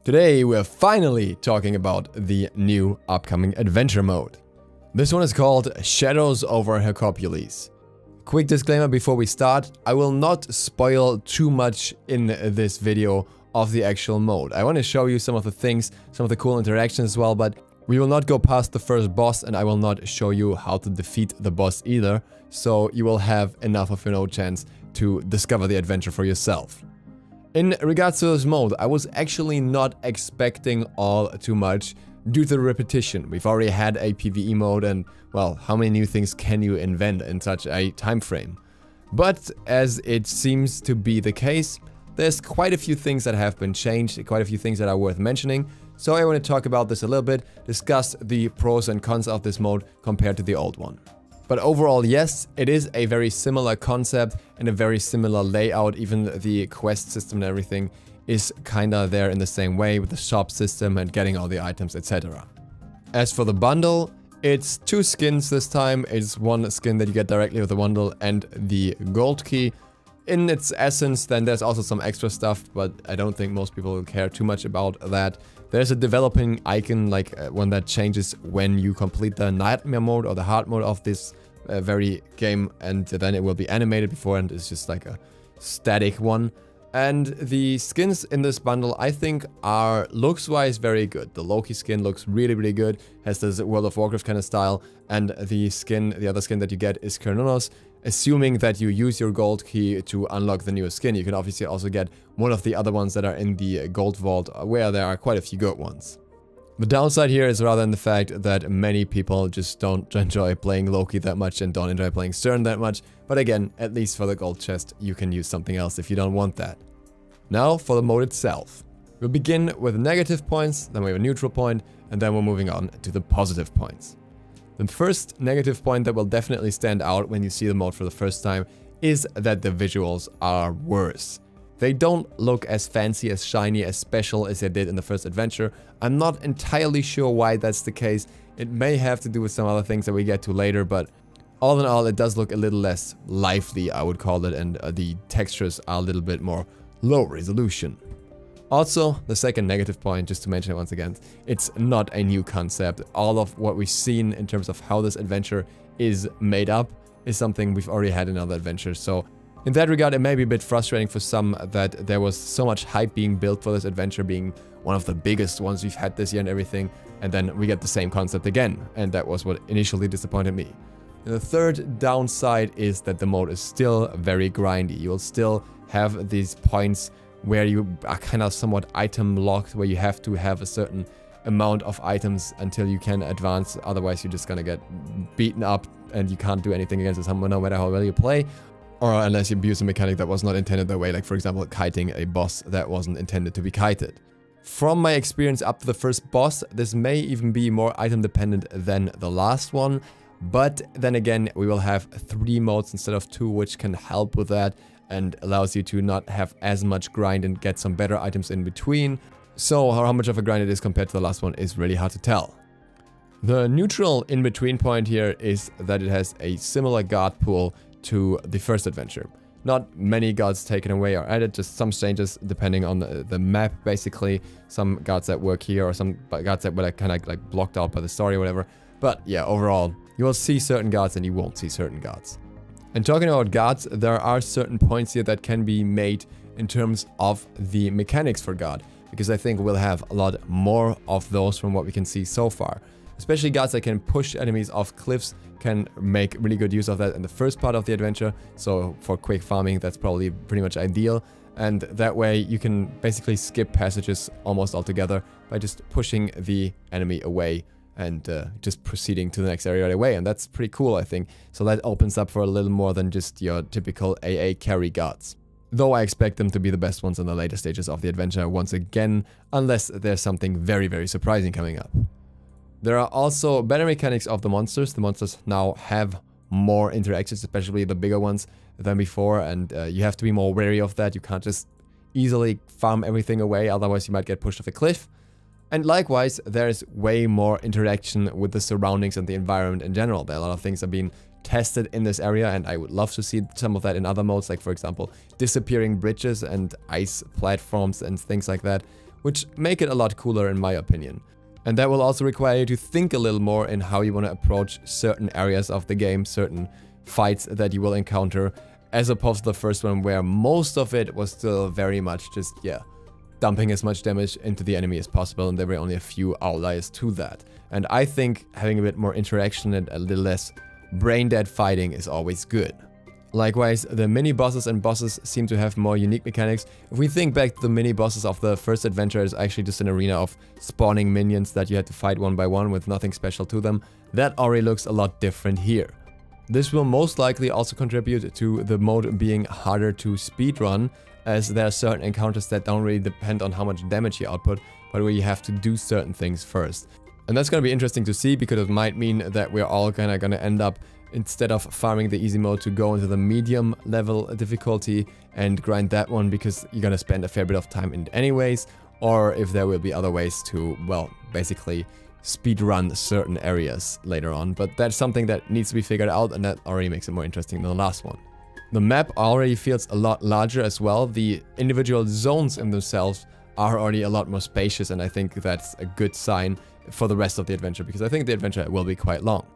Today we're finally talking about the new upcoming adventure mode. This one is called Shadows Over Hercopolis. Quick disclaimer before we start, I will not spoil too much in this video of the actual mode. I want to show you some of the things, some of the cool interactions as well, but we will not go past the first boss and I will not show you how to defeat the boss either, so you will have enough of a chance to discover the adventure for yourself. In regards to this mode, I was actually not expecting all too much due to the repetition. We've already had a PvE mode and, well, how many new things can you invent in such a time frame? But as it seems to be the case, there's quite a few things that have been changed, quite a few things that are worth mentioning. So I want to talk about this a little bit, discuss the pros and cons of this mode compared to the old one. But overall, yes, it is a very similar concept and a very similar layout. Even the quest system and everything is kinda there in the same way with the shop system and getting all the items, etc. As for the bundle, it's 2 skins this time. It's 1 skin that you get directly with the bundle and the gold key. In its essence, then there's also some extra stuff, but I don't think most people will care too much about that. There's a developing icon, like one that changes when you complete the nightmare mode or the hard mode of this very game, and then it will be animated before, and it's just like a static one. And the skins in this bundle, I think, are looks-wise very good. The Loki skin looks really good, has this World of Warcraft kind of style, and the other skin that you get is Cernunnos. Assuming that you use your gold key to unlock the newest skin, you can obviously also get one of the other ones that are in the gold vault, where there are quite a few good ones. The downside here is rather in the fact that many people just don't enjoy playing Loki that much and don't enjoy playing Cern that much, but again, at least for the gold chest, you can use something else if you don't want that. Now for the mode itself. We'll begin with negative points, then we have a neutral point, and then we're moving on to the positive points. The first negative point that will definitely stand out when you see the mode for the first time is that the visuals are worse. They don't look as fancy, as shiny, as special as they did in the first adventure. I'm not entirely sure why that's the case. It may have to do with some other things that we get to later, but all in all, it does look a little less lively, I would call it, and the textures are a little bit more low resolution. Also, the second negative point, just to mention it once again, it's not a new concept. All of what we've seen in terms of how this adventure is made up is something we've already had in other adventures, so in that regard, it may be a bit frustrating for some that there was so much hype being built for this adventure being one of the biggest ones we've had this year and everything, and then we get the same concept again, and that was what initially disappointed me. And the third downside is that the mode is still very grindy. You will still have these points where you are kind of somewhat item locked, where you have to have a certain amount of items until you can advance, otherwise you're just gonna get beaten up and you can't do anything against someone no matter how well you play. Or unless you abuse a mechanic that was not intended that way, like for example kiting a boss that wasn't intended to be kited. From my experience up to the first boss, this may even be more item dependent than the last one, but then again we will have 3 modes instead of 2, which can help with that and allows you to not have as much grind and get some better items in between. So how much of a grind it is compared to the last one is really hard to tell. The neutral in-between point here is that it has a similar guard pool to the first adventure. Not many guards taken away or added, just some changes depending on the map basically. Some guards that work here or some guards that were kind of like blocked out by the story or whatever. But yeah, overall, you will see certain guards and you won't see certain guards. And talking about guards, there are certain points here that can be made in terms of the mechanics for guard, because I think we'll have a lot more of those from what we can see so far. Especially guards that can push enemies off cliffs can make really good use of that in the first part of the adventure. So for quick farming, that's probably pretty much ideal. And that way you can basically skip passages almost altogether by just pushing the enemy away and just proceeding to the next area right away. And that's pretty cool, I think. So that opens up for a little more than just your typical AA carry guards. Though I expect them to be the best ones in the later stages of the adventure once again, unless there's something very surprising coming up. There are also better mechanics of the monsters. The monsters now have more interactions, especially the bigger ones, than before, and you have to be more wary of that. You can't just easily farm everything away, otherwise you might get pushed off a cliff. And likewise, there's way more interaction with the surroundings and the environment in general. There are a lot of things that are being tested in this area, and I would love to see some of that in other modes, like for example, disappearing bridges and ice platforms and things like that, which make it a lot cooler in my opinion. And that will also require you to think a little more in how you want to approach certain areas of the game, certain fights that you will encounter, as opposed to the first one where most of it was still very much just, yeah, dumping as much damage into the enemy as possible, and there were only a few outliers to that. And I think having a bit more interaction and a little less brain-dead fighting is always good. Likewise, the mini-bosses and bosses seem to have more unique mechanics. If we think back to the mini-bosses of the first adventure, it's actually just an arena of spawning minions that you had to fight one by one with nothing special to them. That already looks a lot different here. This will most likely also contribute to the mode being harder to speedrun, as there are certain encounters that don't really depend on how much damage you output, but where you have to do certain things first. And that's going to be interesting to see, because it might mean that we're all kind of going to end up, instead of farming the easy mode, to go into the medium level difficulty and grind that one, because you're going to spend a fair bit of time in it anyways, or if there will be other ways to, well, basically speedrun certain areas later on. But that's something that needs to be figured out, and that already makes it more interesting than the last one. The map already feels a lot larger as well. The individual zones in themselves are already a lot more spacious, and I think that's a good sign for the rest of the adventure, because I think the adventure will be quite long.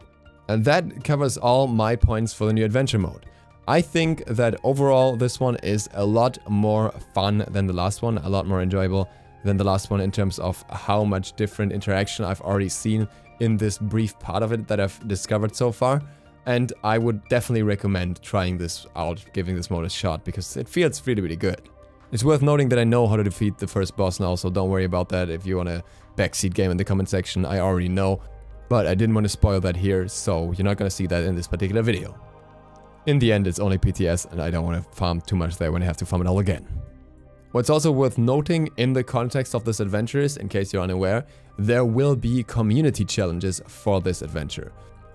And that covers all my points for the new adventure mode. I think that overall this one is a lot more fun than the last one, a lot more enjoyable than the last one in terms of how much different interaction I've already seen in this brief part of it that I've discovered so far. And I would definitely recommend trying this out, giving this mode a shot, because it feels really, really good. It's worth noting that I know how to defeat the first boss now, so don't worry about that. If you want a backseat game in the comment section, I already know. But I didn't want to spoil that here, so you're not going to see that in this particular video. In the end, it's only PTS, and I don't want to farm too much there when I have to farm it all again. What's also worth noting in the context of this adventure is, in case you're unaware, there will be community challenges for this adventure.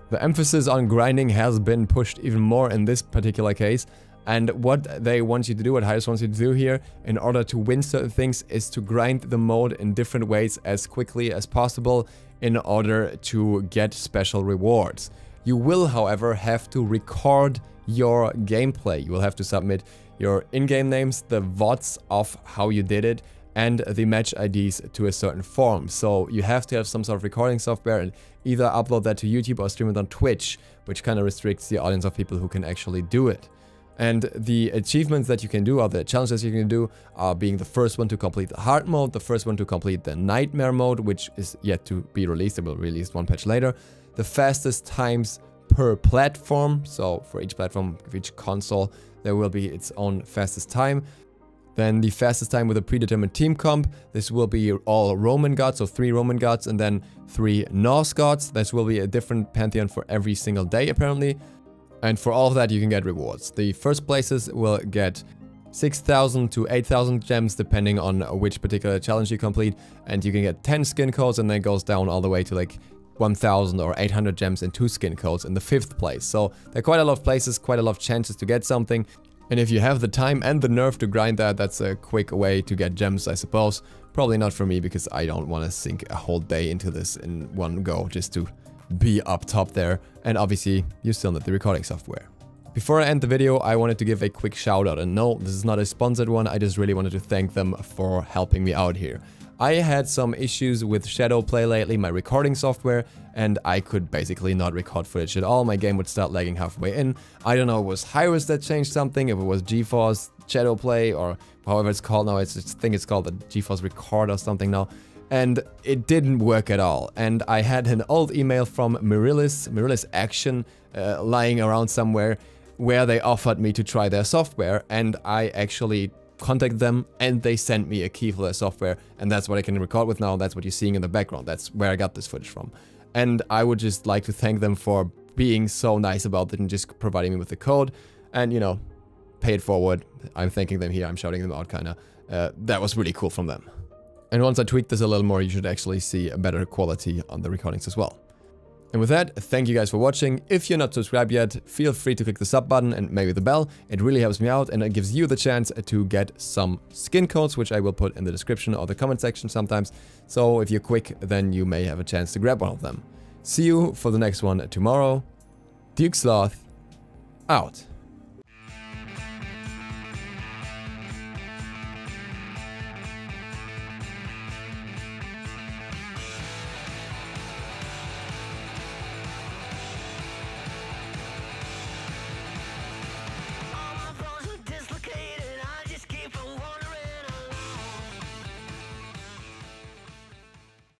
The emphasis on grinding has been pushed even more in this particular case, and what they want you to do, what Hi-Rez wants you to do here, in order to win certain things, is to grind the mode in different ways as quickly as possible in order to get special rewards. You will, however, have to record your gameplay. You will have to submit your in-game names, the VODs of how you did it, and the match IDs to a certain form. So you have to have some sort of recording software and either upload that to YouTube or stream it on Twitch, which kind of restricts the audience of people who can actually do it. And the achievements that you can do, or the challenges you can do, are being the first one to complete the hard mode, the first one to complete the nightmare mode, which is yet to be released. It will release one patch later. The fastest times per platform, so for each platform, for each console, there will be its own fastest time. Then the fastest time with a predetermined team comp. This will be all Roman gods, so 3 Roman gods, and then 3 Norse gods. This will be a different pantheon for every single day, apparently. And for all of that, you can get rewards. The first places will get 6,000 to 8,000 gems, depending on which particular challenge you complete. And you can get 10 skin codes, and then it goes down all the way to like 1,000 or 800 gems and 2 skin codes in the 5th place. So there are quite a lot of places, quite a lot of chances to get something. And if you have the time and the nerve to grind that, that's a quick way to get gems, I suppose. Probably not for me, because I don't want to sink a whole day into this in one go just to be up top there. And obviously, you still need the recording software. Before I end the video, I wanted to give a quick shout out. And no, this is not a sponsored one. I just really wanted to thank them for helping me out here. I had some issues with Shadowplay lately, my recording software, and I could basically not record footage at all. My game would start lagging halfway in. I don't know if it was Hi-Rez that changed something, if it was GeForce Shadowplay, or however it's called now. I think it's called the GeForce Record or something now. And it didn't work at all. And I had an old email from Mirillis Action, lying around somewhere, where they offered me to try their software, and I actually contacted them, and they sent me a key for their software, and that's what I can record with now. That's what you're seeing in the background. That's where I got this footage from. And I would just like to thank them for being so nice about it and just providing me with the code, and, you know, pay it forward. I'm thanking them here. I'm shouting them out, kind of. That was really cool from them. And once I tweak this a little more, you should actually see a better quality on the recordings as well. And with that, thank you guys for watching. If you're not subscribed yet, feel free to click the sub button and maybe the bell. It really helps me out, and it gives you the chance to get some skin codes, which I will put in the description or the comment section sometimes. So if you're quick, then you may have a chance to grab one of them. See you for the next one tomorrow. DukeSloth, out.